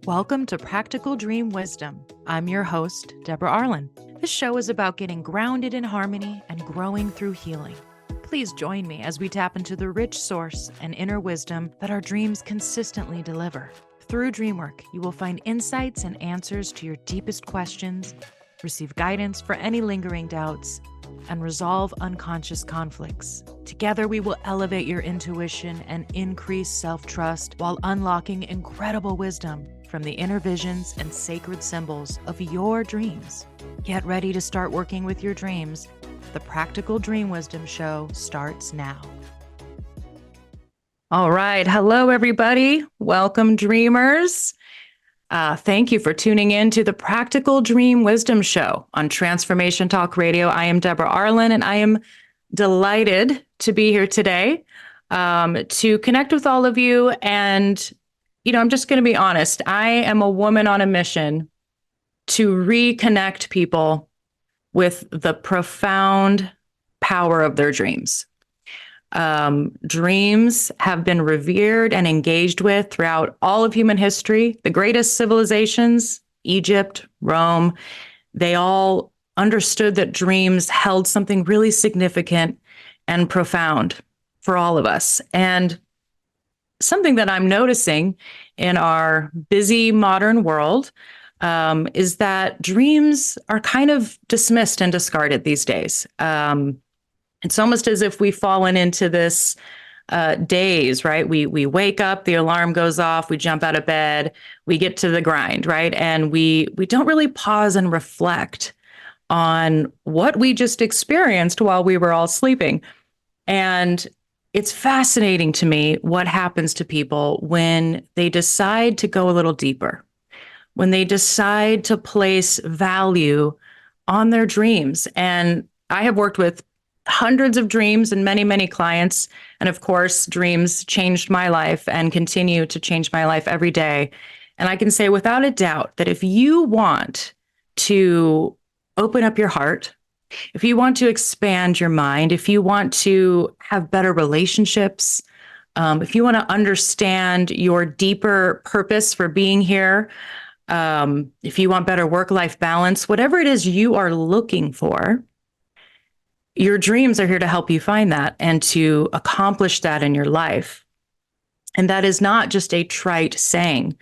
Welcome to Practical Dream Wisdom. I'm your host, Debra Arlyn. This show is about getting grounded in harmony and growing through healing. Please join me as we tap into the rich source and inner wisdom that our dreams consistently deliver. Through dream work, you will find insights and answers to your deepest questions, receive guidance for any lingering doubts, and resolve unconscious conflicts. Together, we will elevate your intuition and increase self-trust while unlocking incredible wisdom from the inner visions and sacred symbols of your dreams. Get ready to start working with your dreams. The Practical Dream Wisdom Show starts now. All right. Hello, everybody. Welcome, dreamers. Thank you for tuning in to the Practical Dream Wisdom Show on Transformation Talk Radio. I am Debra Arlyn, and I am delighted to be here today to connect with all of you. And, I'm just going to be honest. I am a woman on a mission to reconnect people with the profound power of their dreams. Dreams have been revered and engaged with throughout all of human history. The greatest civilizations, Egypt, Rome, they all understood that dreams held something really significant and profound for all of us. And something that I'm noticing in our busy modern world is that dreams are kind of dismissed and discarded these days. It's almost as if we've fallen into this daze, right? We wake up, the alarm goes off, we jump out of bed, we get to the grind, right? And we don't really pause and reflect on what we just experienced while we were all sleeping. And it's fascinating to me what happens to people when they decide to go a little deeper, when they decide to place value on their dreams. And I have worked with hundreds of dreams and many, many clients. And of course, dreams changed my life and continue to change my life every day. And I can say without a doubt that if you want to open up your heart, if you want to expand your mind, if you want to have better relationships, if you want to understand your deeper purpose for being here, if you want better work-life balance, whatever it is you are looking for, your dreams are here to help you find that and to accomplish that in your life. And that is not just a trite saying.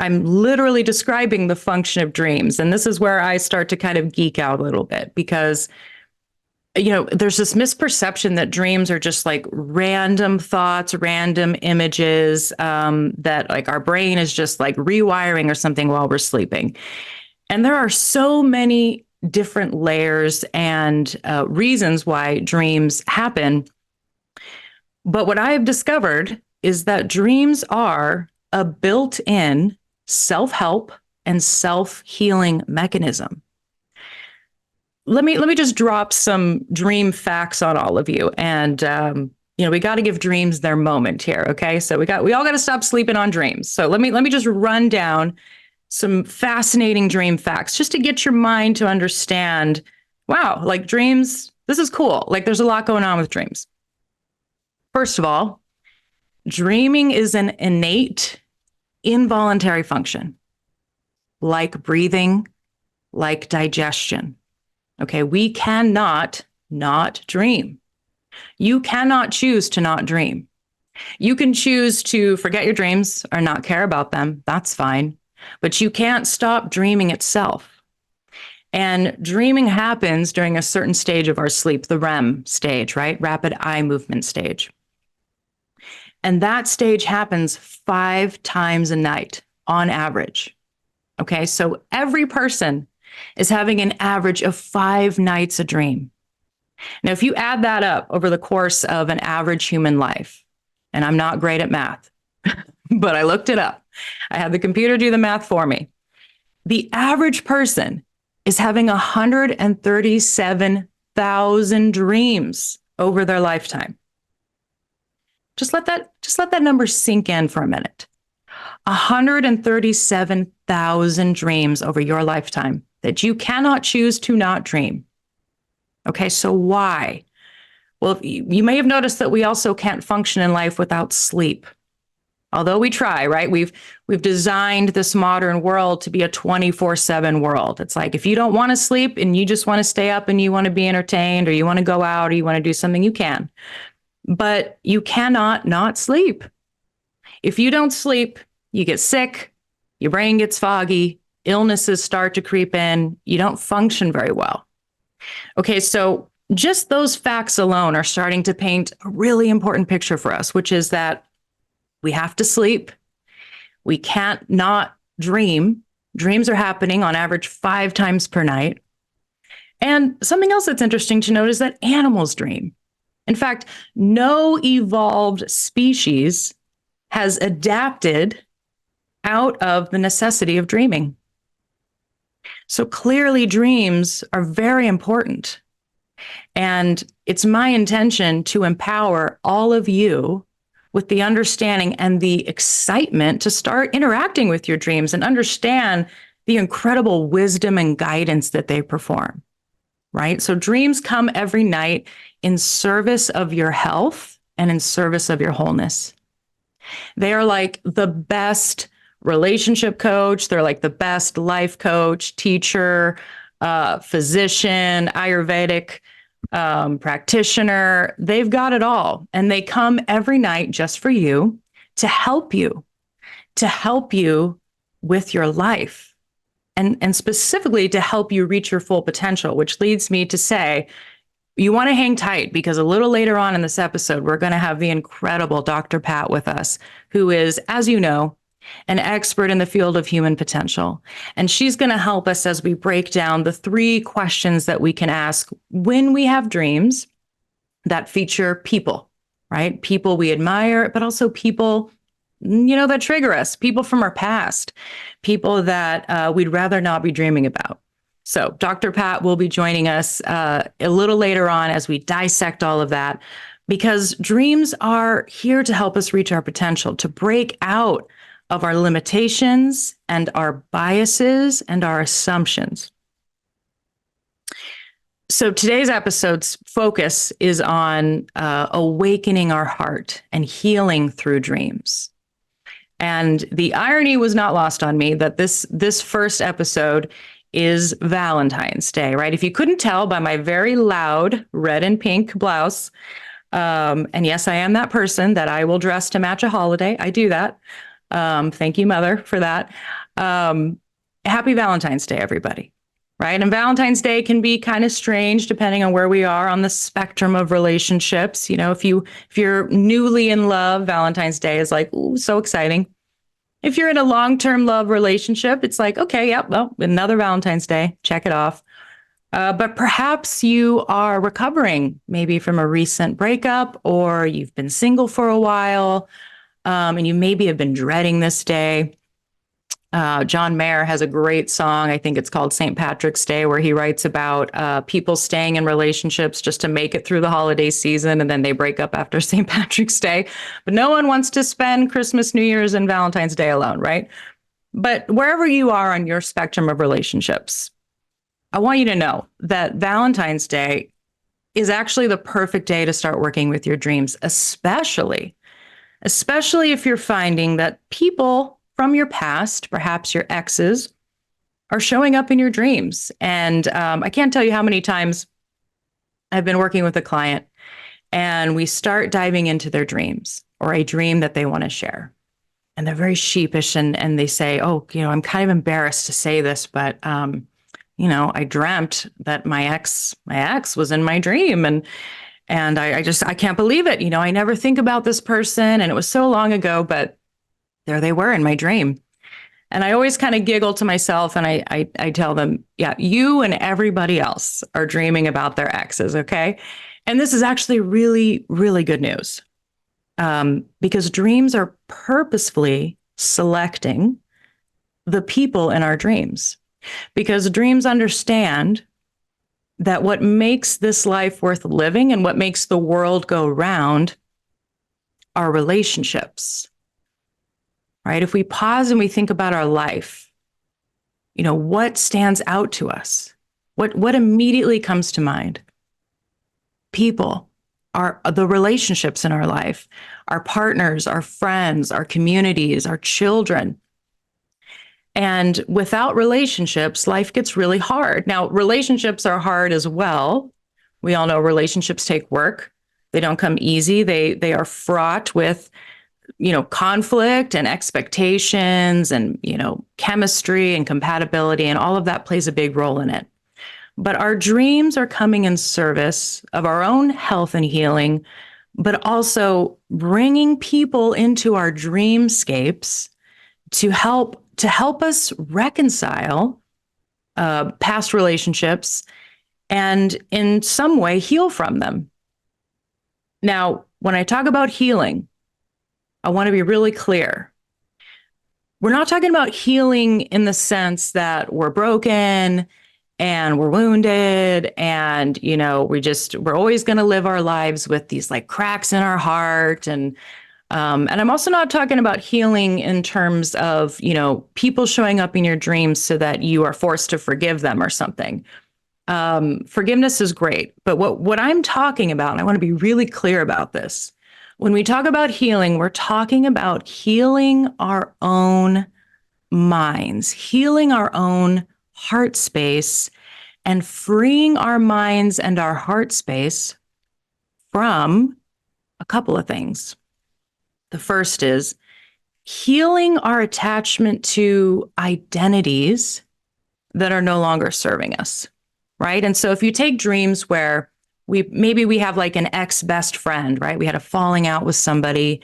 I'm literally describing the function of dreams. And this is where I start to kind of geek out a little bit because, there's this misperception that dreams are just like random thoughts, random images, that like our brain is just like rewiring or something while we're sleeping. And there are so many different layers and reasons why dreams happen. But what I have discovered is that dreams are a built-in self-help and self-healing mechanism. Let me just drop some dream facts on all of you. And, we got to give dreams their moment here. Okay. So we all got to stop sleeping on dreams. So let me just run down some fascinating dream facts just to get your mind to understand, wow, like dreams, this is cool. Like there's a lot going on with dreams. First of all, dreaming is an innate, involuntary function, like breathing, like digestion. Okay, we cannot not dream. You cannot choose to not dream. You can choose to forget your dreams or not care about them. That's fine. But you can't stop dreaming itself. And dreaming happens during a certain stage of our sleep, the REM stage, right? Rapid eye movement stage. And that stage happens 5 times a night on average. Okay, so every person is having an average of 5 nights a dream. Now, if you add that up over the course of an average human life, and I'm not great at math, but I looked it up. I had the computer do the math for me. The average person is having 137,000 dreams over their lifetime. Just let that number sink in for a minute. 137,000 dreams over your lifetime that you cannot choose to not dream. Okay, so why? Well, you may have noticed that we also can't function in life without sleep. Although we try, right? We've designed this modern world to be a 24/7 world. It's like if you don't want to sleep and you just want to stay up and you want to be entertained or you want to go out or you want to do something, you can. But you cannot not sleep. If you don't sleep, you get sick, your brain gets foggy, illnesses start to creep in, you don't function very well. Okay, so just those facts alone are starting to paint a really important picture for us, which is that we have to sleep. We can't not dream. Dreams are happening on average 5 times per night. And something else that's interesting to note is that animals dream. In fact, no evolved species has adapted out of the necessity of dreaming. So clearly, dreams are very important. And it's my intention to empower all of you with the understanding and the excitement to start interacting with your dreams and understand the incredible wisdom and guidance that they perform, right? So dreams come every night in service of your health and in service of your wholeness. They are like the best relationship coach. They're like the best life coach, teacher, physician, Ayurvedic practitioner. They've got it all. And they come every night just for you to help you with your life and specifically to help you reach your full potential, which leads me to say, you want to hang tight because a little later on in this episode, we're going to have the incredible Dr. Pat with us, who is, as you know, an expert in the field of human potential. And she's going to help us as we break down the 3 questions that we can ask when we have dreams that feature people, right? People we admire, but also people, that trigger us, people from our past, people that we'd rather not be dreaming about. So Dr. Pat will be joining us a little later on as we dissect all of that, because dreams are here to help us reach our potential, to break out of our limitations and our biases and our assumptions. So today's episode's focus is on awakening our heart and healing through dreams. And the irony was not lost on me that this first episode is Valentine's Day, right? If you couldn't tell by my very loud red and pink blouse, and yes, I am that person that I will dress to match a holiday. I do that. Thank you, Mother, for that. Happy Valentine's Day, everybody. Right. And Valentine's Day can be kind of strange depending on where we are on the spectrum of relationships. If you're newly in love, Valentine's Day is like, ooh, so exciting. If you're in a long-term love relationship, it's like, okay, yep, well, another Valentine's Day, check it off. But perhaps you are recovering maybe from a recent breakup, or you've been single for a while, and you maybe have been dreading this day. John Mayer has a great song, I think it's called St. Patrick's Day, where he writes about people staying in relationships just to make it through the holiday season, and then they break up after St. Patrick's Day. But no one wants to spend Christmas, New Year's, and Valentine's Day alone, right? But wherever you are on your spectrum of relationships, I want you to know that Valentine's Day is actually the perfect day to start working with your dreams, especially if you're finding that people from your past, perhaps your exes, are showing up in your dreams. And I can't tell you how many times I've been working with a client and we start diving into their dreams or a dream that they want to share. And they're very sheepish and they say, oh, I'm kind of embarrassed to say this, but, I dreamt that my ex was in my dream. And I can't believe it. I never think about this person and it was so long ago, but there they were in my dream. And I always kind of giggle to myself and I tell them, yeah, you and everybody else are dreaming about their exes, okay? And this is actually really, really good news because dreams are purposefully selecting the people in our dreams, because dreams understand that what makes this life worth living and what makes the world go round are relationships. Right? If we pause and we think about our life, what stands out to us? What immediately comes to mind? People, are the relationships in our life, our partners, our friends, our communities, our children. And without relationships, life gets really hard. Now, relationships are hard as well. We all know relationships take work. They don't come easy. They are fraught with, conflict and expectations and, chemistry and compatibility, and all of that plays a big role in it. But our dreams are coming in service of our own health and healing, but also bringing people into our dreamscapes to help us reconcile past relationships and in some way heal from them. Now, when I talk about healing, I want to be really clear. We're not talking about healing in the sense that we're broken and we're wounded and, we're always going to live our lives with these like cracks in our heart. And I'm also not talking about healing in terms of, people showing up in your dreams so that you are forced to forgive them or something. Forgiveness is great. But what I'm talking about, and I want to be really clear about this, when we talk about healing, we're talking about healing our own minds, healing our own heart space, and freeing our minds and our heart space from a couple of things. The first is healing our attachment to identities that are no longer serving us, right? And so if you take dreams where we have like an ex-best friend, right? We had a falling out with somebody.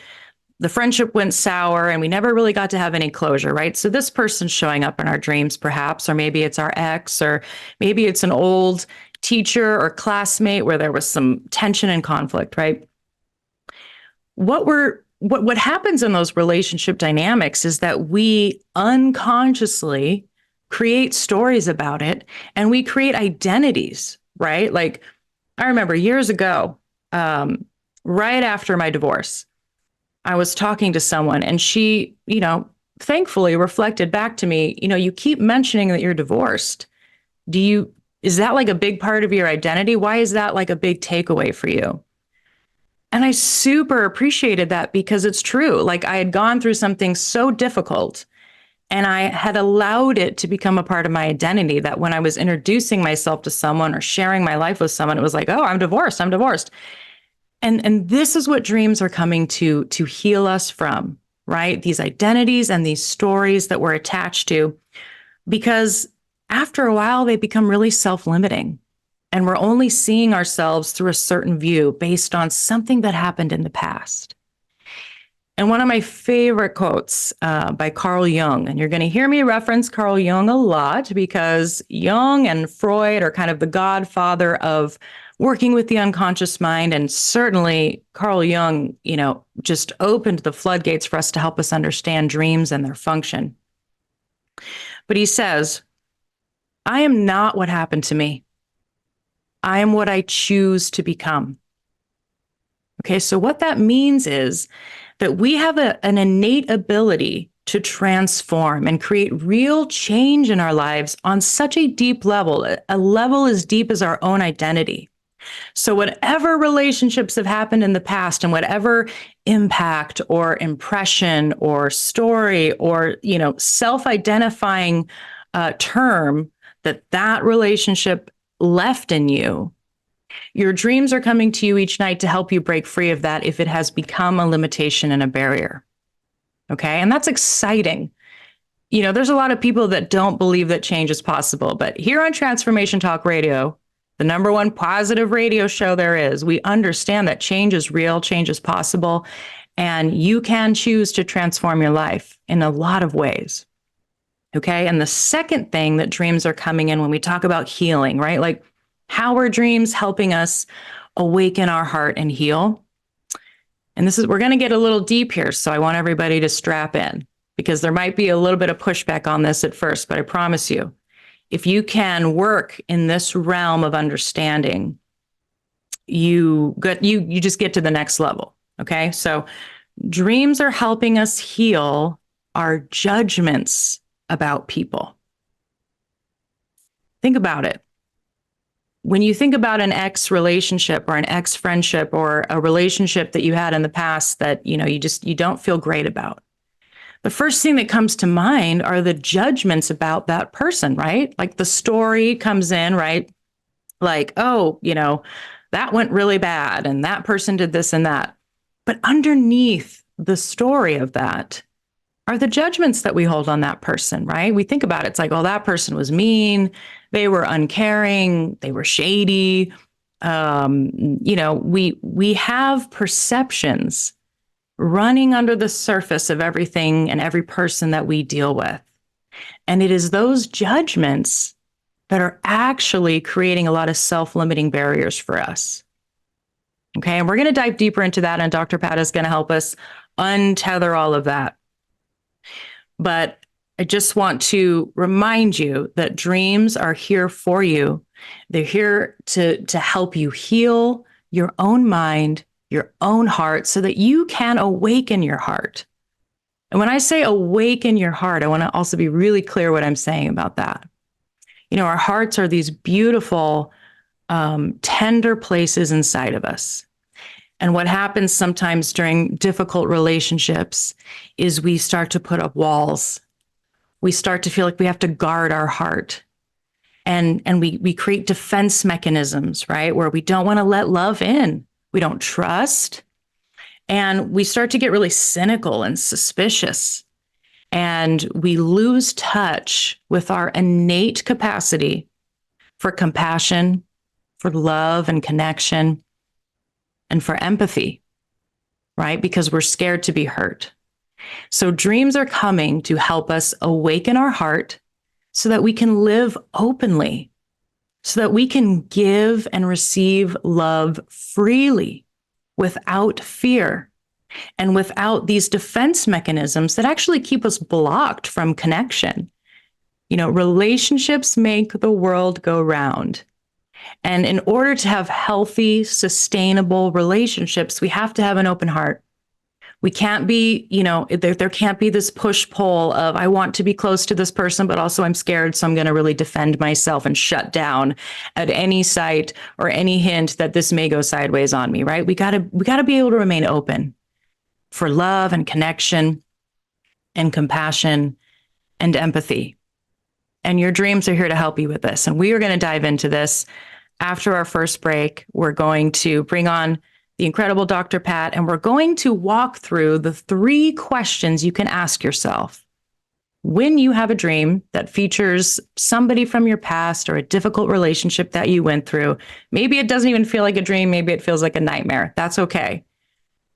The friendship went sour and we never really got to have any closure, right? So this person's showing up in our dreams perhaps, or maybe it's our ex, or maybe it's an old teacher or classmate where there was some tension and conflict, right? What happens in those relationship dynamics is that we unconsciously create stories about it and we create identities, right? Like I remember years ago, right after my divorce, I was talking to someone and she, thankfully reflected back to me, you keep mentioning that you're divorced. Is that like a big part of your identity? Why is that like a big takeaway for you? And I super appreciated that because it's true. Like I had gone through something so difficult and I had allowed it to become a part of my identity that when I was introducing myself to someone or sharing my life with someone, it was like, oh, I'm divorced. And this is what dreams are coming to heal us from, right? These identities and these stories that we're attached to, because after a while, they become really self-limiting. And we're only seeing ourselves through a certain view based on something that happened in the past. And one of my favorite quotes by Carl Jung, and you're going to hear me reference Carl Jung a lot because Jung and Freud are kind of the godfather of working with the unconscious mind. And certainly Carl Jung, just opened the floodgates for us to help us understand dreams and their function. But he says, I am not what happened to me. I am what I choose to become. Okay, so what that means is that we have an innate ability to transform and create real change in our lives on such a deep level, a level as deep as our own identity. So whatever relationships have happened in the past and whatever impact or impression or story or, self-identifying term that relationship left in you, your dreams are coming to you each night to help you break free of that if it has become a limitation and a barrier. Okay. And that's exciting. There's a lot of people that don't believe that change is possible, but here on Transformation Talk Radio, the number one positive radio show there is, we understand that change is real, change is possible, and you can choose to transform your life in a lot of ways. Okay. And the second thing that dreams are coming in when we talk about healing, right? Like, how are dreams helping us awaken our heart and heal? And we're going to get a little deep here. So I want everybody to strap in because there might be a little bit of pushback on this at first, but I promise you, if you can work in this realm of understanding, you just get to the next level. Okay. So dreams are helping us heal our judgments about people. Think about it. when you think about an ex relationship or an ex friendship or a relationship that you had in the past that, you don't feel great about, the first thing that comes to mind are the judgments about that person, right? Like the story comes in, right? Like, oh, that went really bad and that person did this and that. But underneath the story of that are the judgments that we hold on that person, right? We think about it. It's like, oh, that person was mean. They were uncaring. They were shady. We have perceptions running under the surface of everything and every person that we deal with. And it is those judgments that are actually creating a lot of self-limiting barriers for us. Okay, and we're going to dive deeper into that, and Dr. Pat is going to help us untether all of that. But I just want to remind you that dreams are here for you. They're here to help you heal your own mind, your own heart, so that you can awaken your heart. And when I say awaken your heart, I want to also be really clear what I'm saying about that. Our hearts are these beautiful, tender places inside of us. And what happens sometimes during difficult relationships is we start to put up walls. We start to feel like we have to guard our heart. And we create defense mechanisms, right? Where we don't want to let love in. We don't trust. And we start to get really cynical and suspicious. And we lose touch with our innate capacity for compassion, for love and connection, and for empathy, right? Because we're scared to be hurt. So dreams are coming to help us awaken our heart so that we can live openly, so that we can give and receive love freely without fear and without these defense mechanisms that actually keep us blocked from connection. Relationships make the world go round. And in order to have healthy, sustainable relationships, we have to have an open heart. We can't be, there can't be this push-pull of, I want to be close to this person, but also I'm scared, so I'm going to really defend myself and shut down at any sight or any hint that this may go sideways on me, right? We gotta be able to remain open for love and connection and compassion and empathy. And your dreams are here to help you with this. And we are going to dive into this after our first break. We're going to bring on the incredible Dr. Pat, and we're going to walk through the 3 questions you can ask yourself when you have a dream that features somebody from your past or a difficult relationship that you went through. Maybe it doesn't even feel like a dream. Maybe it feels like a nightmare. That's okay.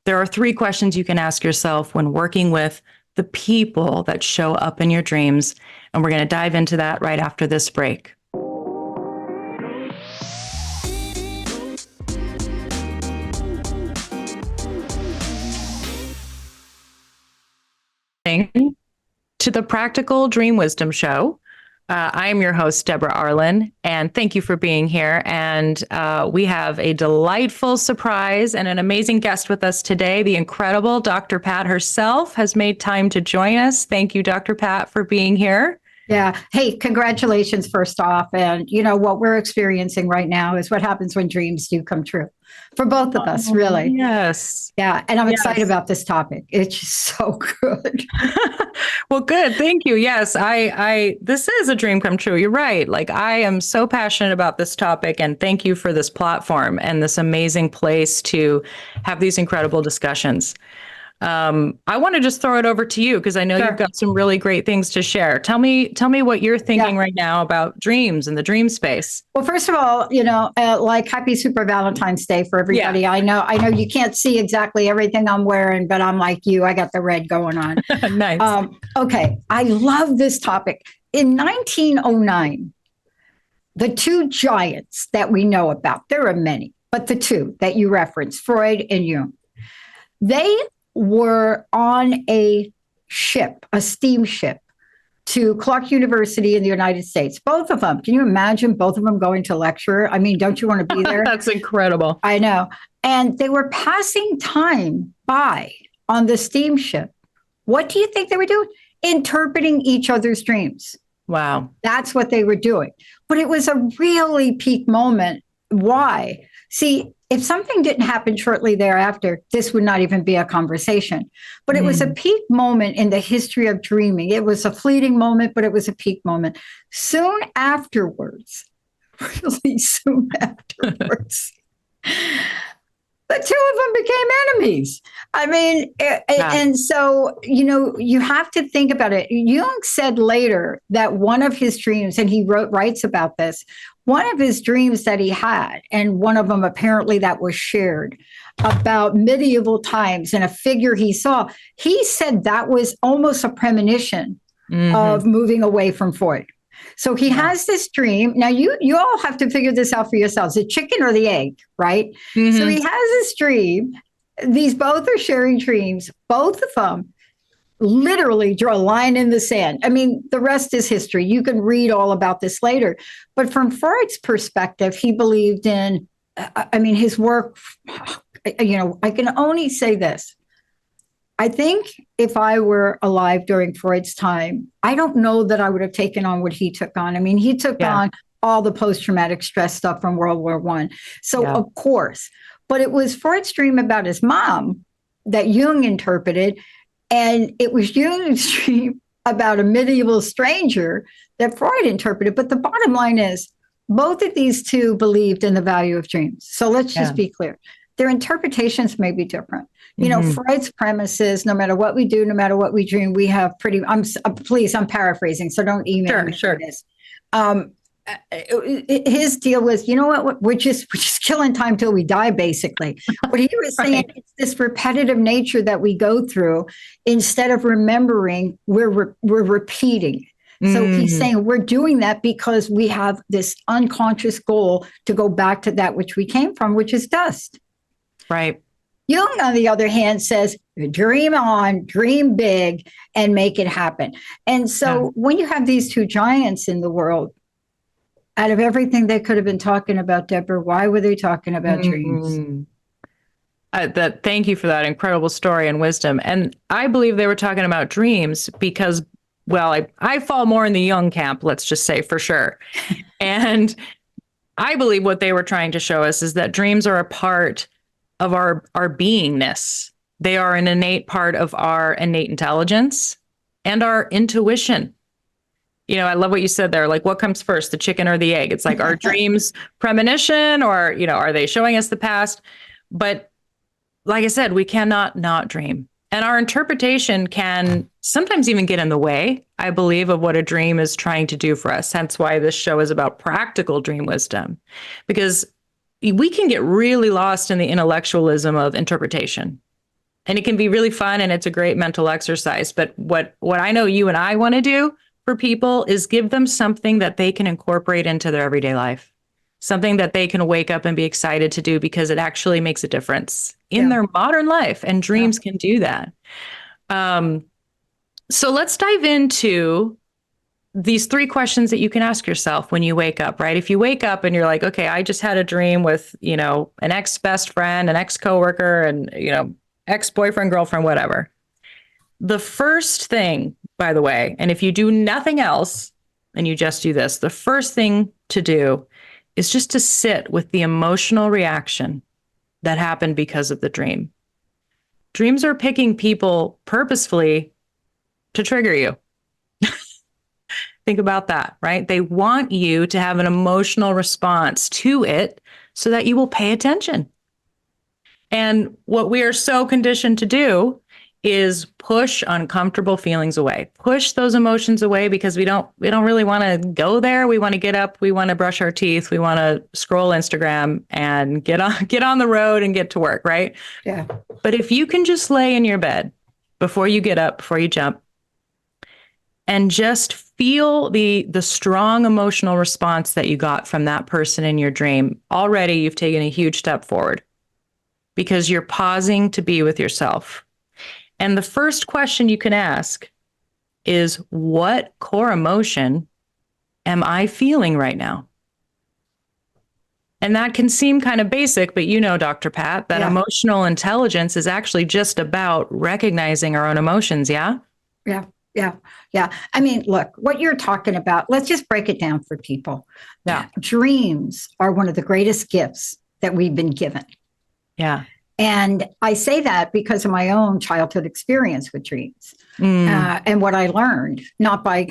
There are 3 questions you can ask yourself when working with the people that show up in your dreams. And we're going to dive into that right after this break. To the Practical Dream Wisdom Show. I am your host, Debra Arlyn, and thank you for being here. And we have a delightful surprise and an amazing guest with us today. The incredible Dr. Pat herself has made time to join us. Thank you, Dr. Pat, for being here. Yeah. Hey, congratulations, first off. And what we're experiencing right now is what happens when dreams do come true for both of us, really. Yes. Yeah. And I'm excited about this topic. It's just so good. Well, good. Thank you. Yes, this is a dream come true. You're right. Like, I am so passionate about this topic, and thank you for this platform and this amazing place to have these incredible discussions. I want to just throw it over to you because I know You've got some really great things to share. Tell me what you're thinking right now about dreams and the dream space. Well, first of all, like happy Super Valentine's Day for everybody. Yeah. I know you can't see exactly everything I'm wearing, but I'm like you. I got the red going on. Nice. Okay. I love this topic. In 1909, the 2 giants that we know about, there are many, but the 2 that you referenced, Freud and Jung, they were on a ship, a steamship, to Clark University in the United States. Both of them. Can you imagine both of them going to lecture? I mean, don't you want to be there? That's incredible. I know. And they were passing time by on the steamship. What do you think they were doing? Interpreting each other's dreams. Wow. That's what they were doing. But it was a really peak moment. Why? See, if something didn't happen shortly thereafter, this would not even be a conversation. But it was a peak moment in the history of dreaming. It was a fleeting moment, but it was a peak moment. Soon afterwards, really soon afterwards, the two of them became enemies. I mean, and so, you have to think about it. Jung said later that one of his dreams, and he writes about this, one of his dreams that he had, and one of them apparently that was shared about medieval times and a figure he saw, he said that was almost a premonition of moving away from Freud. So he has this dream. Now you all have to figure this out for yourselves, the chicken or the egg, right? So he has this dream. These both are sharing dreams. Both of them literally draw a line in the sand. I mean, the rest is history. You can read all about this later. But from Freud's perspective, he believed in, his work, I can only say this. I think if I were alive during Freud's time, I don't know that I would have taken on what he took on. I mean, he took on all the post-traumatic stress stuff from World War I. So, of course, but it was Freud's dream about his mom that Jung interpreted. And it was Jung's dream about a medieval stranger that Freud interpreted. But the bottom line is both of these two believed in the value of dreams. So let's just be clear. Their interpretations may be different. Freud's premise is no matter what we do, no matter what we dream, we have I'm paraphrasing, so don't email me for this. His deal was, we're just killing time till we die, basically. What he was saying, it's this repetitive nature that we go through. Instead of remembering, we're repeating. So he's saying we're doing that because we have this unconscious goal to go back to that which we came from, which is dust. Right. Jung, on the other hand, says, dream on, dream big, and make it happen. And so when you have these two giants in the world, out of everything they could have been talking about, Deborah, why were they talking about dreams? Thank you for that incredible story and wisdom. And I believe they were talking about dreams because, well, I fall more in the Jung camp, let's just say, for sure. And I believe what they were trying to show us is that dreams are a part of our beingness. They are an innate part of our innate intelligence and our intuition. I love what you said there. Like, what comes first, the chicken or the egg? It's like, our dreams premonition, or, are they showing us the past? But like I said, we cannot not dream. And our interpretation can sometimes even get in the way, I believe, of what a dream is trying to do for us. Hence why this show is about practical dream wisdom, because we can get really lost in the intellectualism of interpretation. And it can be really fun, and it's a great mental exercise. But what I know you and I want to do for people is give them something that they can incorporate into their everyday life, something that they can wake up and be excited to do because it actually makes a difference in their modern life. And dreams can do that. So let's dive into these 3 questions that you can ask yourself when you wake up, right? If you wake up and you're like, okay, I just had a dream with, an ex-best friend, an ex-coworker, and, ex-boyfriend, girlfriend, whatever. The first thing, by the way, and if you do nothing else and you just do this, the first thing to do is just to sit with the emotional reaction that happened because of the dream. Dreams are picking people purposefully to trigger you. Think about that, right? They want you to have an emotional response to it so that you will pay attention. And what we are so conditioned to do is push uncomfortable feelings away, push those emotions away because we don't really want to go there. We want to get up, we want to brush our teeth, we want to scroll Instagram and get on the road and get to work, right? Yeah. But if you can just lay in your bed before you get up, before you jump, and just feel the strong emotional response that you got from that person in your dream, already you've taken a huge step forward because you're pausing to be with yourself. And the first question you can ask is, what core emotion am I feeling right now? And that can seem kind of basic, but Dr. Pat, that emotional intelligence is actually just about recognizing our own emotions, yeah? Yeah. Yeah. Yeah. I mean, look, what you're talking about, let's just break it down for people. Yeah. Dreams are one of the greatest gifts that we've been given. Yeah. And I say that because of my own childhood experience with dreams and what I learned, not by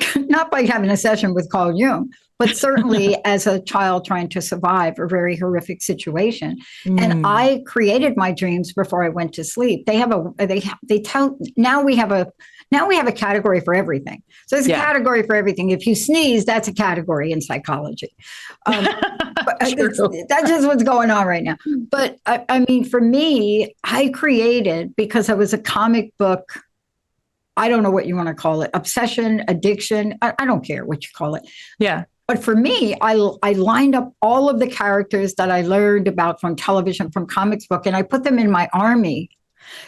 having a session with Carl Jung, but certainly as a child trying to survive a very horrific situation. And I created my dreams before I went to sleep. Now we have a category for everything. So there's a category for everything. If you sneeze, that's a category in psychology. That's just what's going on right now. But I mean, for me, I created, because I was a comic book, I don't know what you want to call it, obsession, addiction. I don't care what you call it. Yeah. But for me, I lined up all of the characters that I learned about from television, from comics book, and I put them in my army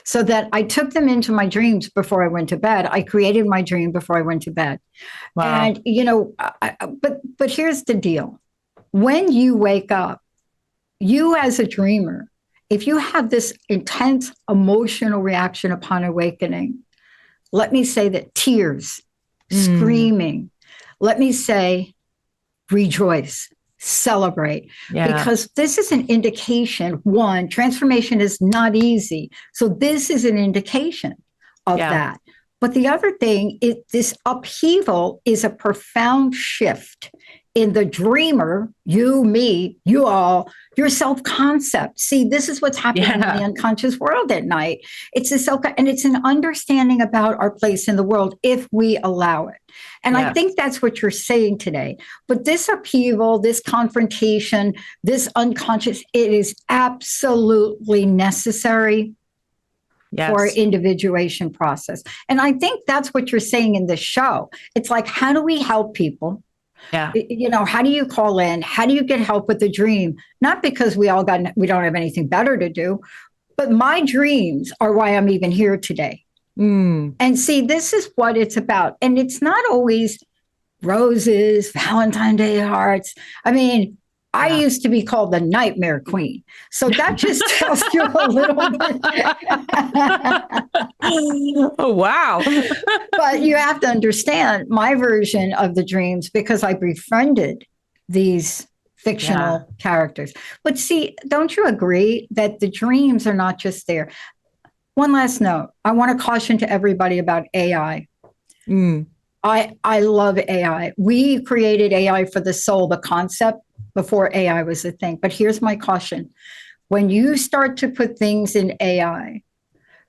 so that I took them into my dreams before I went to bed. I created my dream before I went to bed. Wow. And, but here's the deal. When you wake up, you as a dreamer, if you have this intense emotional reaction upon awakening, let me say that tears, screaming, let me say, rejoice, celebrate, because this is an indication. One, transformation is not easy. So this is an indication of that. But the other thing is this upheaval is a profound shift in the dreamer, you, me, you all, your self-concept. See, this is what's happening in the unconscious world at night. It's a and it's an understanding about our place in the world if we allow it. And I think that's what you're saying today. But this upheaval, this confrontation, this unconscious, it is absolutely necessary for individuation process. And I think that's what you're saying in this show. It's like, how do we help people? Yeah. How do you call in? How do you get help with the dream? Not because we don't have anything better to do, but my dreams are why I'm even here today. And see, this is what it's about. And it's not always roses, Valentine's Day hearts. I mean, I used to be called the Nightmare Queen. So that just tells you a little bit. Oh, wow. But you have to understand my version of the dreams, because I befriended these fictional characters. But see, don't you agree that the dreams are not just there? One last note. I want to caution to everybody about AI. I love AI. We created AI for the soul, the concept, before AI was a thing. But here's my caution. When you start to put things in AI,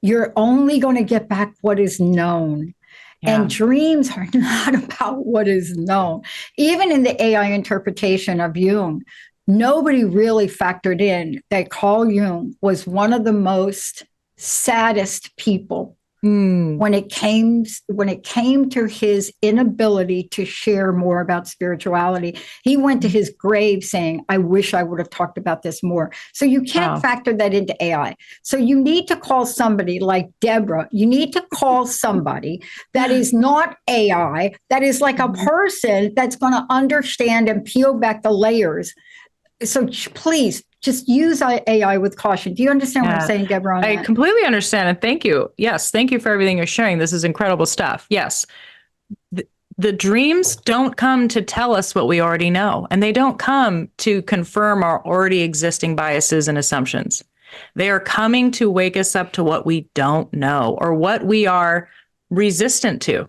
you're only going to get back what is known. And dreams are not about what is known. Even in the AI interpretation of Jung, nobody really factored in that Carl Jung was one of the most saddest people when it came to his inability to share more about spirituality. He went to his grave saying, I wish I would have talked about this more. So you can't factor that into AI. So you need to call somebody like Debra. You need to call somebody that is not AI, that is like a person that's going to understand and peel back the layers. So please, just use AI with caution. Do you understand what I'm saying, Debra? I completely understand. And thank you. Yes. Thank you for everything you're sharing. This is incredible stuff. Yes. The dreams don't come to tell us what we already know. And they don't come to confirm our already existing biases and assumptions. They are coming to wake us up to what we don't know, or what we are resistant to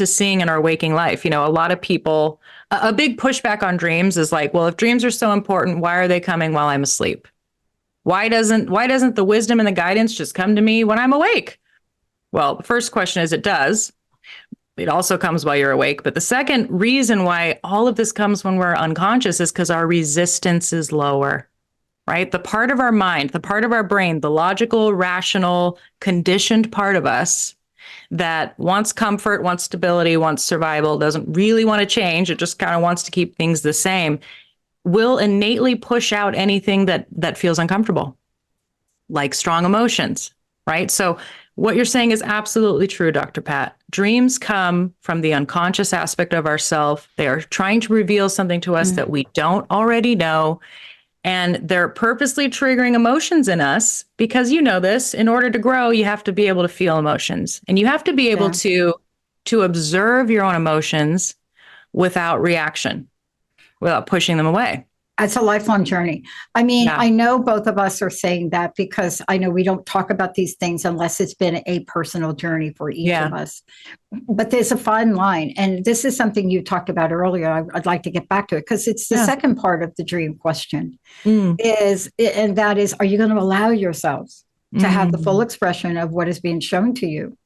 seeing in our waking life. A lot of people, a big pushback on dreams is like, well, if dreams are so important, why are they coming while I'm asleep? Why doesn't the wisdom and the guidance just come to me when I'm awake? Well, the first question is, it does. It also comes while you're awake. But the second reason why all of this comes when we're unconscious is because our resistance is lower, right? The part of our mind, the part of our brain, the logical, rational, conditioned part of us that wants comfort, wants stability, wants survival, doesn't really want to change. It just kind of wants to keep things the same, will innately push out anything that feels uncomfortable, like strong emotions, right? So what you're saying is absolutely true, Dr. Pat. Dreams come from the unconscious aspect of ourself. They are trying to reveal something to us that we don't already know. And they're purposely triggering emotions in us because, this, in order to grow, you have to be able to feel emotions, and you have to be able to to observe your own emotions without reaction, without pushing them away. It's a lifelong journey. I mean, Yeah. I know both of us are saying that because I know we don't talk about these things unless it's been a personal journey for each Yeah. of us. But there's a fine line. And this is something you talked about earlier. I'd like to get back to it because it's the second part of the dream question and that is, are you going to allow yourselves to have the full expression of what is being shown to you?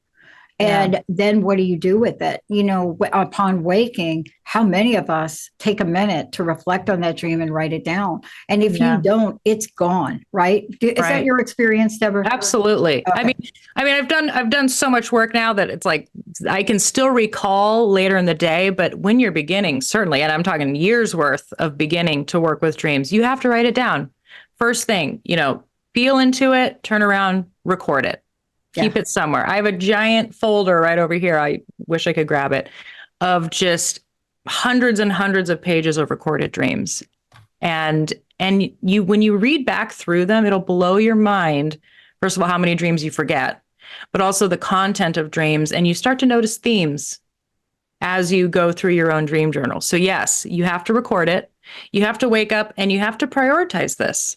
And then what do you do with it? You know, upon waking, how many of us take a minute to reflect on that dream and write it down? And if you don't, it's gone, right? Is that your experience, Deborah? Absolutely. Okay. I mean, I've done so much work now that it's like I can still recall later in the day, but when you're beginning, certainly, and I'm talking years worth of beginning to work with dreams, you have to write it down. First thing, you know, feel into it, turn around, record it. Keep it somewhere. I have a giant folder right over here. I wish I could grab it, of just hundreds and hundreds of pages of recorded dreams. And you, when you read back through them, it'll blow your mind. First of all, how many dreams you forget, but also the content of dreams. And you start to notice themes as you go through your own dream journal. So yes, you have to record it. You have to wake up and you have to prioritize this,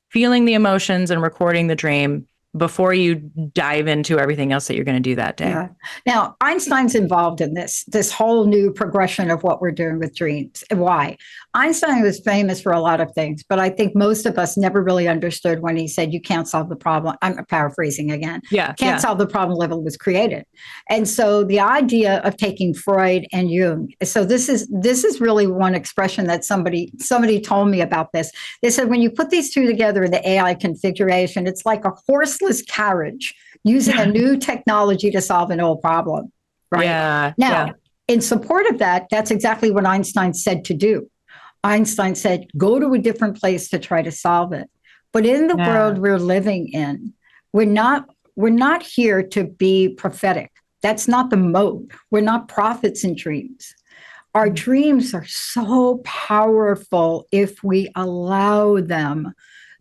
feeling the emotions and recording the dream before you dive into everything else that you're going to do that day. Yeah. Now, Einstein's involved in this whole new progression of what we're doing with dreams. Why? Einstein was famous for a lot of things, but I think most of us never really understood when he said, you can't solve the problem. I'm paraphrasing again. Can't solve the problem level was created. And so the idea of taking Freud and Jung, so this is really one expression that somebody told me about this. They said, when you put these two together in the AI configuration, it's like a horseless carriage using a new technology to solve an old problem, right? Now, in support of that, that's exactly what Einstein said to do. Einstein said, go to a different place to try to solve it. But in the world we're living in, we're not here to be prophetic. That's not the mode. We're not prophets in dreams. Our dreams are so powerful if we allow them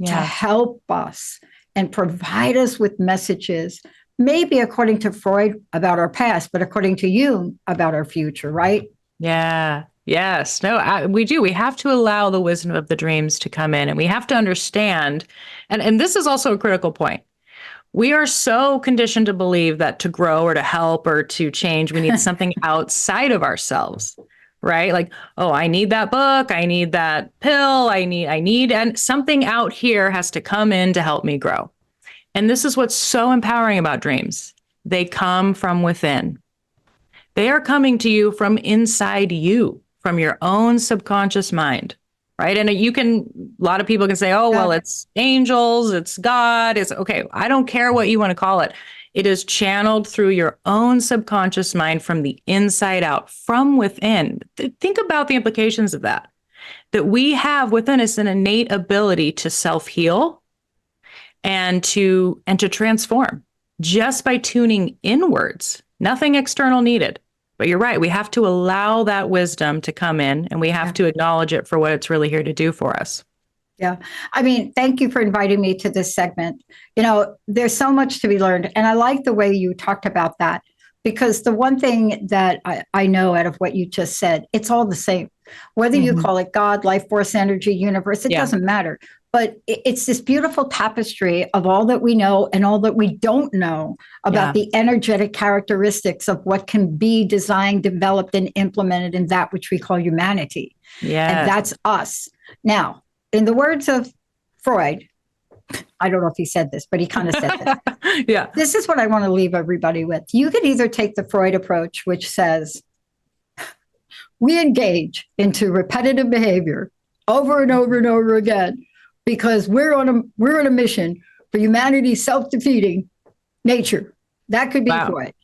to help us and provide us with messages, maybe according to Freud about our past, but according to Jung about our future, right? Yeah. Yes. No, we do. We have to allow the wisdom of the dreams to come in, and we have to understand. And this is also a critical point. We are so conditioned to believe that to grow or to help or to change, we need something outside of ourselves, right? Like, oh, I need that book. I need that pill. I need, and something out here has to come in to help me grow. And this is what's so empowering about dreams. They come from within. They are coming to you from inside you, from your own subconscious mind, right? And a lot of people can say, oh, well, it's angels, it's God, it's okay. I don't care what you want to call it. It is channeled through your own subconscious mind from the inside out, from within. Think about the implications of that we have within us an innate ability to self-heal and to transform just by tuning inwards, nothing external needed. But you're right. We have to allow that wisdom to come in, and we have to acknowledge it for what it's really here to do for us. Yeah. I mean, thank you for inviting me to this segment. You know, there's so much to be learned. And I like the way you talked about that, because the one thing that I know out of what you just said, it's all the same. Whether you call it God, life force, energy, universe, it doesn't matter. But it's this beautiful tapestry of all that we know and all that we don't know about the energetic characteristics of what can be designed, developed, and implemented in that which we call humanity. And that's us. Now, in the words of Freud, I don't know if he said this, but he kind of said this. This is what I want to leave everybody with. You can either take the Freud approach, which says we engage into repetitive behavior over and over and over again, because we're on a mission for humanity's self-defeating nature. That could be Freud.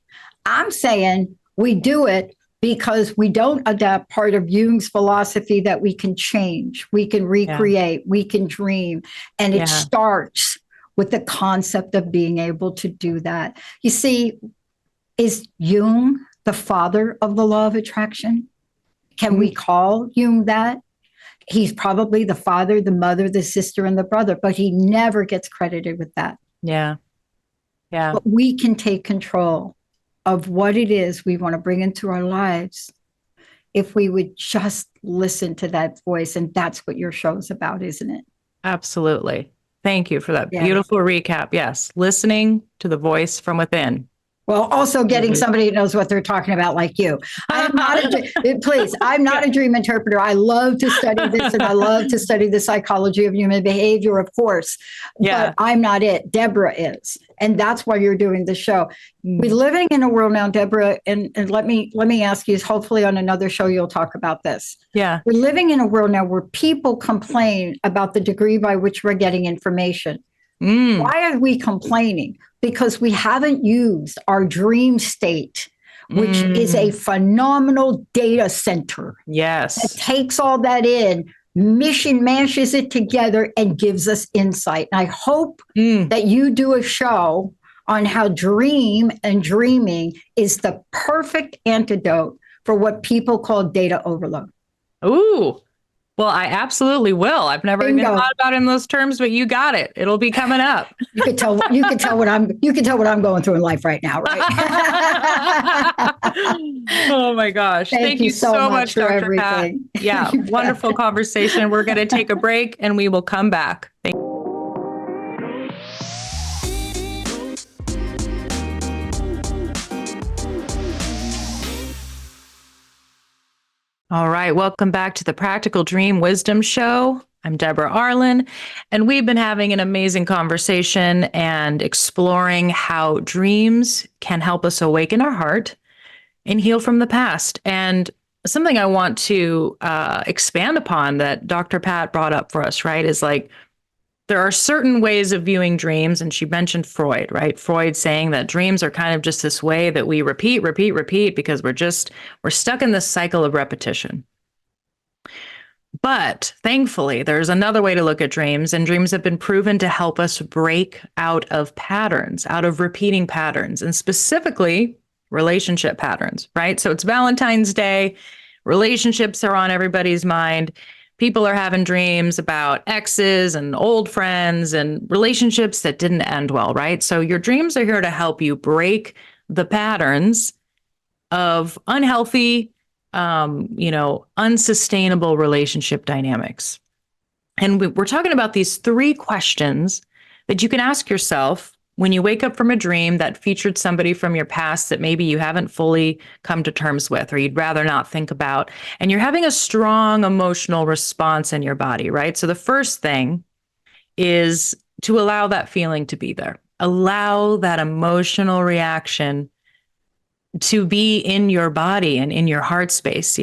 I'm saying we do it because we don't adapt part of Jung's philosophy that we can change, we can recreate, we can dream. And it starts with the concept of being able to do that. You see, is Jung the father of the law of attraction? Can we call Jung that? He's probably the father, the mother, the sister, and the brother, but he never gets credited with that. But we can take control of what it is we want to bring into our lives if we would just listen to that voice. And that's what your show's about, isn't it? Absolutely. Thank you for that Yeah. beautiful recap. Yes, listening to the voice from within. Well, also getting somebody who knows what they're talking about, like you. I'm not please, I'm not a dream interpreter. I love to study this, and I love to study the psychology of human behavior, of course. Yeah. But I'm not it. Deborah is. And that's why you're doing the show. We're living in a world now, Deborah, and let me ask you, hopefully on another show you'll talk about this. Yeah. We're living in a world now where people complain about the degree by which we're getting information. Why are we complaining? Because we haven't used our dream state, which is a phenomenal data center. Yes. That takes all that in, mashes it together, and gives us insight. And I hope that you do a show on how dream and dreaming is the perfect antidote for what people call data overload. Ooh. Well, I absolutely will. I've never even thought about it in those terms, but you got it. It'll be coming up. You can tell what I'm going through in life right now, right? Oh my gosh. Thank you so much, Dr. Pat. Yeah, wonderful conversation. We're going to take a break and we will come back. Thank you. All right, welcome back to the Practical Dream Wisdom Show. I'm Debra Arlyn, and we've been having an amazing conversation and exploring how dreams can help us awaken our heart and heal from the past. And something I want to expand upon that Dr. Pat brought up for us, right, is like, there are certain ways of viewing dreams, and she mentioned Freud, right? Freud saying that dreams are kind of just this way that we repeat because we're stuck in this cycle of repetition. But thankfully, there's another way to look at dreams, and dreams have been proven to help us break out of patterns, out of repeating patterns, and specifically relationship patterns, right? So it's Valentine's Day, relationships are on everybody's mind. People are having dreams about exes and old friends and relationships that didn't end well, right? So your dreams are here to help you break the patterns of unhealthy, unsustainable relationship dynamics. And we're talking about these 3 questions that you can ask yourself when you wake up from a dream that featured somebody from your past that maybe you haven't fully come to terms with, or you'd rather not think about, and you're having a strong emotional response in your body, right? So the first thing is to allow that feeling to be there. Allow that emotional reaction to be in your body and in your heart space.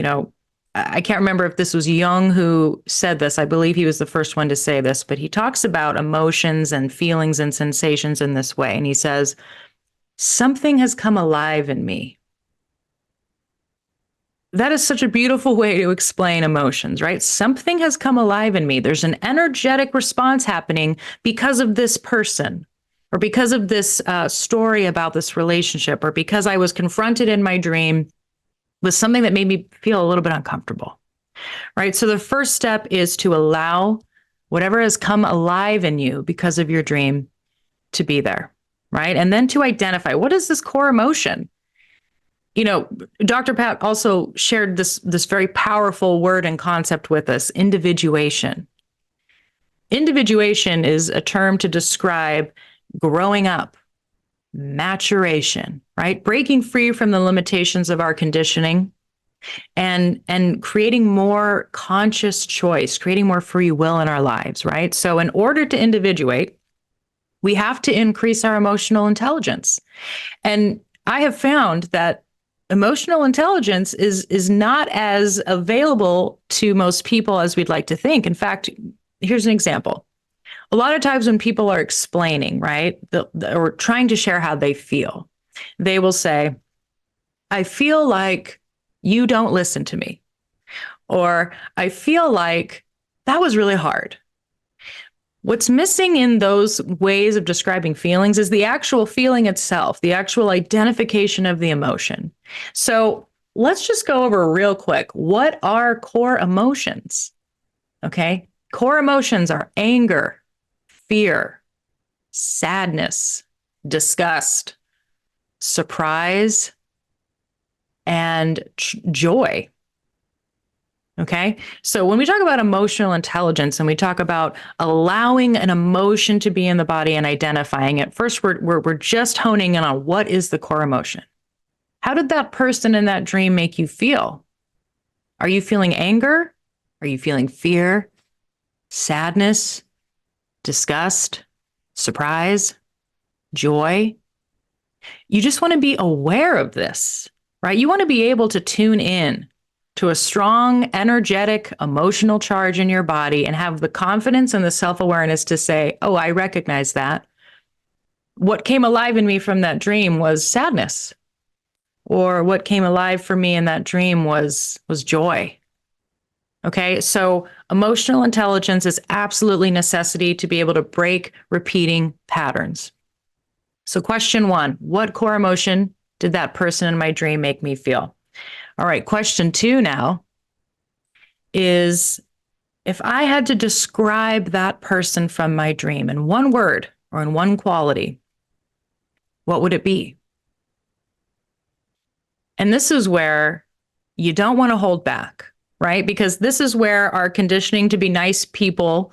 I can't remember if this was Jung who said this. I believe he was the first one to say this, but he talks about emotions and feelings and sensations in this way. And he says, something has come alive in me. That is such a beautiful way to explain emotions, right? Something has come alive in me. There's an energetic response happening because of this person, or because of this story about this relationship, or because I was confronted in my dream with something that made me feel a little bit uncomfortable, right? So the first step is to allow whatever has come alive in you because of your dream to be there, right? And then to identify, what is this core emotion? Dr. Pat also shared this very powerful word and concept with us, individuation. Individuation is a term to describe growing up, maturation, right? Breaking free from the limitations of our conditioning and creating more conscious choice, creating more free will in our lives, right? So in order to individuate, we have to increase our emotional intelligence. And I have found that emotional intelligence is not as available to most people as we'd like to think. In fact, here's an example. A lot of times when people are explaining, right, or trying to share how they feel, they will say, I feel like you don't listen to me, or I feel like that was really hard. What's missing in those ways of describing feelings is the actual feeling itself, the actual identification of the emotion. So let's just go over real quick. What are core emotions? Okay. Core emotions are anger, fear, sadness, disgust, surprise, and joy. Okay. So when we talk about emotional intelligence and we talk about allowing an emotion to be in the body and identifying it, first we're just honing in on what is the core emotion. How did that person in that dream make you feel? Are you feeling anger? Are you feeling fear, sadness, disgust, surprise, joy? You just want to be aware of this, right? You want to be able to tune in to a strong, energetic, emotional charge in your body and have the confidence and the self-awareness to say, oh, I recognize that. What came alive in me from that dream was sadness. Or what came alive for me in that dream was joy. Okay, so emotional intelligence is absolutely necessity to be able to break repeating patterns. So question 1, what core emotion did that person in my dream make me feel? All right, question 2 now is, if I had to describe that person from my dream in one word or in one quality, what would it be? And this is where you don't want to hold back, right? Because this is where our conditioning to be nice people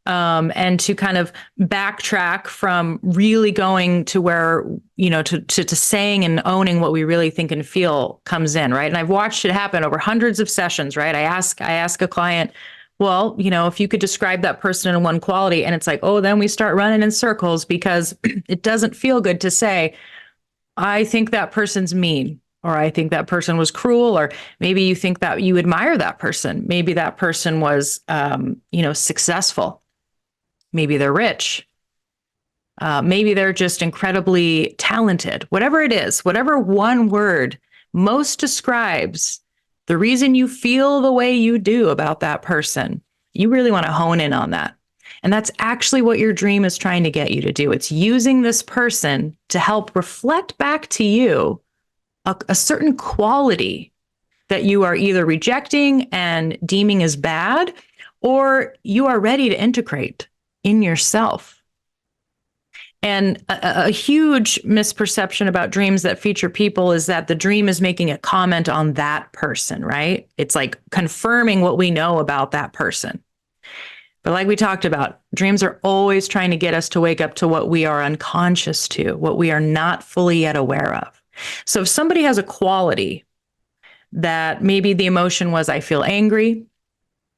and to kind of backtrack from really going to where, to saying and owning what we really think and feel comes in, right? And I've watched it happen over hundreds of sessions, right? I ask a client, well, if you could describe that person in one quality, and it's like, oh, then we start running in circles because it doesn't feel good to say, I think that person's mean, or I think that person was cruel, or maybe you think that you admire that person. Maybe that person was, successful. Maybe they're rich. Maybe they're just incredibly talented. Whatever it is, whatever one word most describes the reason you feel the way you do about that person, you really want to hone in on that. And that's actually what your dream is trying to get you to do. It's using this person to help reflect back to you a certain quality that you are either rejecting and deeming as bad, or you are ready to integrate in yourself. And a huge misperception about dreams that feature people is that the dream is making a comment on that person, right? It's like confirming what we know about that person. But like we talked about, dreams are always trying to get us to wake up to what we are unconscious to, what we are not fully yet aware of. So if somebody has a quality that maybe the emotion was, I feel angry,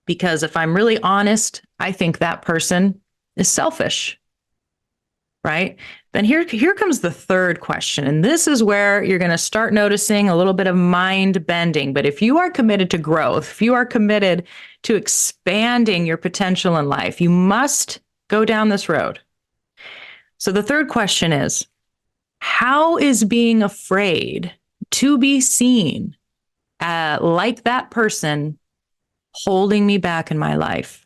because if I'm really honest, I think that person is selfish, right? Then here comes the third question. And this is where you're going to start noticing a little bit of mind bending. But if you are committed to growth, if you are committed to expanding your potential in life, you must go down this road. So the third question is, how is being afraid to be seen like that person holding me back in my life?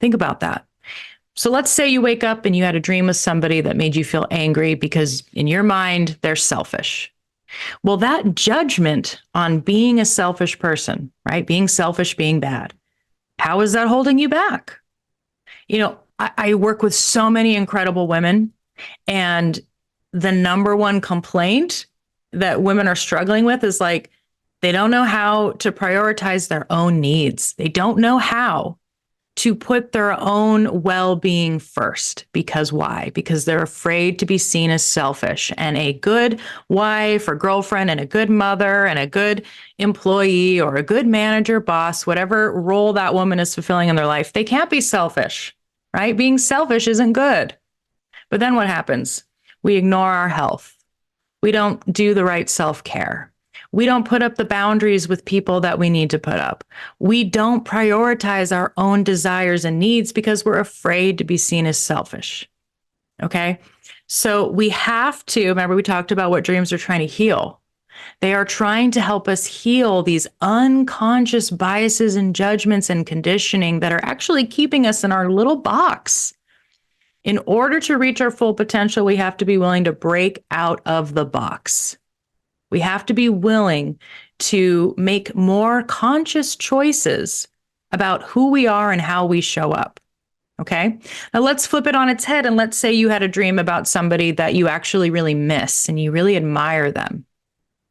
Think about that. So let's say you wake up and you had a dream with somebody that made you feel angry because in your mind, they're selfish. Well, that judgment on being a selfish person, right? Being selfish, being bad. How is that holding you back? I work with so many incredible women, and the number one complaint that women are struggling with is like, they don't know how to prioritize their own needs. They don't know how to put their own well-being first. Because why? Because they're afraid to be seen as selfish. And a good wife or girlfriend and a good mother and a good employee or a good manager, boss, whatever role that woman is fulfilling in their life, they can't be selfish, right? Being selfish isn't good. But then what happens? We ignore our health. We don't do the right self-care. We don't put up the boundaries with people that we need to put up. We don't prioritize our own desires and needs because we're afraid to be seen as selfish. Okay? So we have to, remember we talked about what dreams are trying to heal. They are trying to help us heal these unconscious biases and judgments and conditioning that are actually keeping us in our little box. In order to reach our full potential, we have to be willing to break out of the box. We have to be willing to make more conscious choices about who we are and how we show up. Okay. Now let's flip it on its head. And let's say you had a dream about somebody that you actually really miss and you really admire them.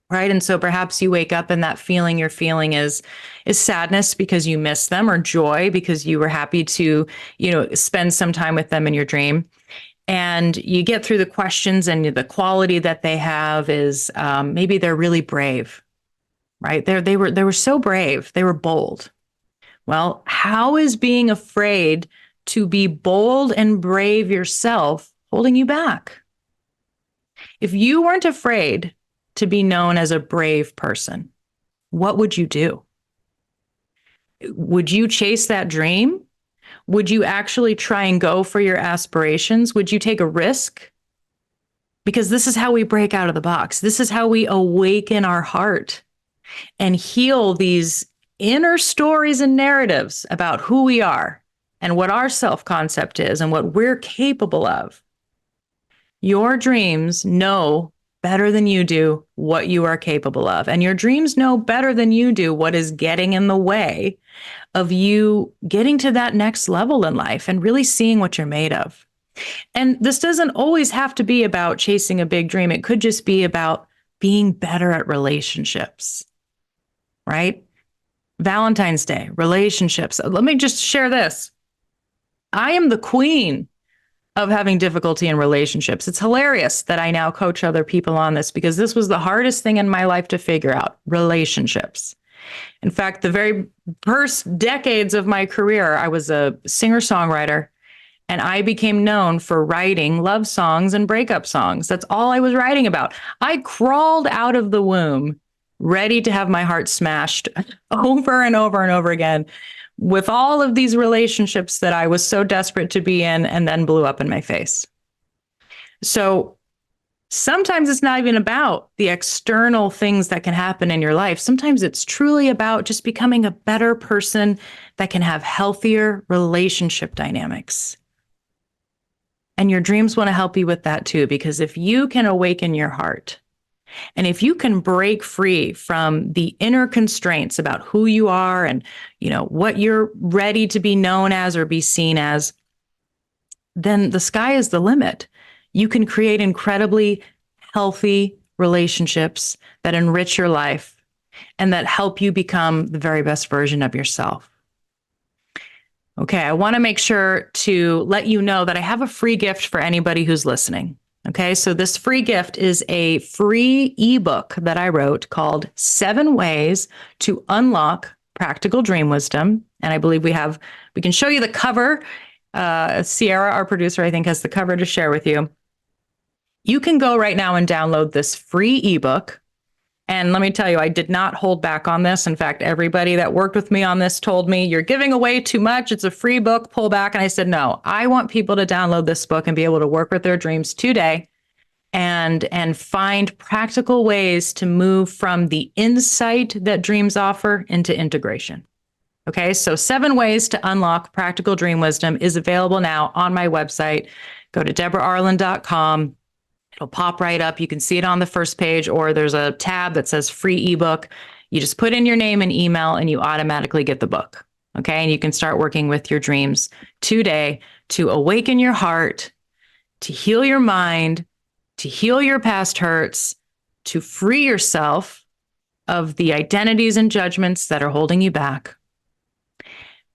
Right. And so perhaps you wake up and that feeling you're feeling is sadness because you miss them, or joy because you were happy to, spend some time with them in your dream. And you get through the questions, and the quality that they have is maybe they're really brave. Right. They were so brave. They were bold. Well, how is being afraid to be bold and brave yourself holding you back? If you weren't afraid to be known as a brave person, what would you do? Would you chase that dream? Would you actually try and go for your aspirations? Would you take a risk? Because this is how we break out of the box. This is how we awaken our heart and heal these inner stories and narratives about who we are and what our self-concept is and what we're capable of. Your dreams know better than you do what you are capable of. And your dreams know better than you do what is getting in the way of you getting to that next level in life and really seeing what you're made of. And this doesn't always have to be about chasing a big dream. It could just be about being better at relationships, right? Valentine's Day, relationships. Let me just share this. I am the queen of having difficulty in relationships. It's hilarious that I now coach other people on this, because this was the hardest thing in my life to figure out: relationships. In fact, the very first decades of my career, I was a singer-songwriter, and I became known for writing love songs and breakup songs. That's all I was writing about. I crawled out of the womb ready to have my heart smashed over and over and over again with all of these relationships that I was so desperate to be in, and then blew up in my face. So sometimes it's not even about the external things that can happen in your life. Sometimes it's truly about just becoming a better person that can have healthier relationship dynamics. And your dreams want to help you with that too, because if you can awaken your heart, and if you can break free from the inner constraints about who you are and, what you're ready to be known as or be seen as, then the sky is the limit. You can create incredibly healthy relationships that enrich your life and that help you become the very best version of yourself. Okay, I want to make sure to let you know that I have a free gift for anybody who's listening. Okay, so this free gift is a free ebook that I wrote called 7 Ways to Unlock Practical Dream Wisdom. And I believe we can show you the cover. Sierra, our producer, I think, has the cover to share with you. You can go right now and download this free ebook. And let me tell you, I did not hold back on this. In fact, everybody that worked with me on this told me, you're giving away too much. It's a free book, pull back. And I said, no, I want people to download this book and be able to work with their dreams today and find practical ways to move from the insight that dreams offer into integration. Okay, so 7 Ways to Unlock Practical Dream Wisdom is available now on my website. Go to debraarlyn.com. It'll pop right up. You can see it on the first page, or there's a tab that says free ebook. You just put in your name and email and you automatically get the book. Okay. And you can start working with your dreams today to awaken your heart, to heal your mind, to heal your past hurts, to free yourself of the identities and judgments that are holding you back.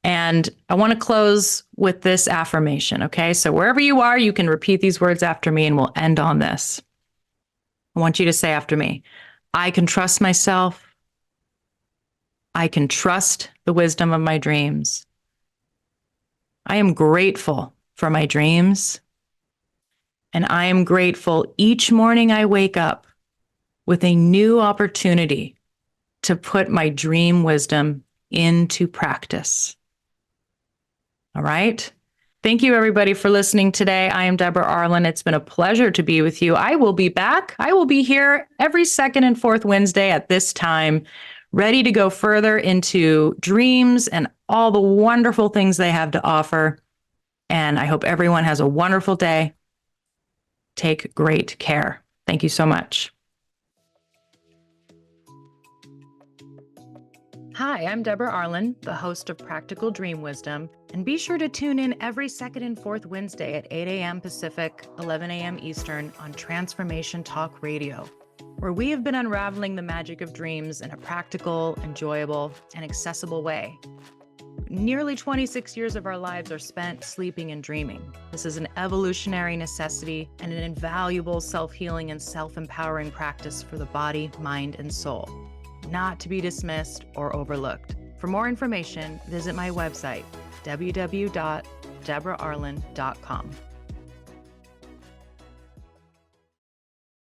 And I want to close with this affirmation, okay? So wherever you are, you can repeat these words after me, and we'll end on this. I want you to say after me: I can trust myself. I can trust the wisdom of my dreams. I am grateful for my dreams. And I am grateful each morning I wake up with a new opportunity to put my dream wisdom into practice. All right. Thank you, everybody, for listening today. I am Debra Arlyn. It's been a pleasure to be with you. I will be back. I will be here every second and fourth Wednesday at this time, ready to go further into dreams and all the wonderful things they have to offer. And I hope everyone has a wonderful day. Take great care. Thank you so much. Hi, I'm Debra Arlyn, the host of Practical Dream Wisdom, and be sure to tune in every second and fourth Wednesday at 8 a.m. Pacific, 11 a.m. Eastern on Transformation Talk Radio, where we have been unraveling the magic of dreams in a practical, enjoyable, and accessible way. Nearly 26 years of our lives are spent sleeping and dreaming. This is an evolutionary necessity and an invaluable self-healing and self-empowering practice for the body, mind, and soul, not to be dismissed or overlooked. For more information, visit my website, www.debraarlyn.com.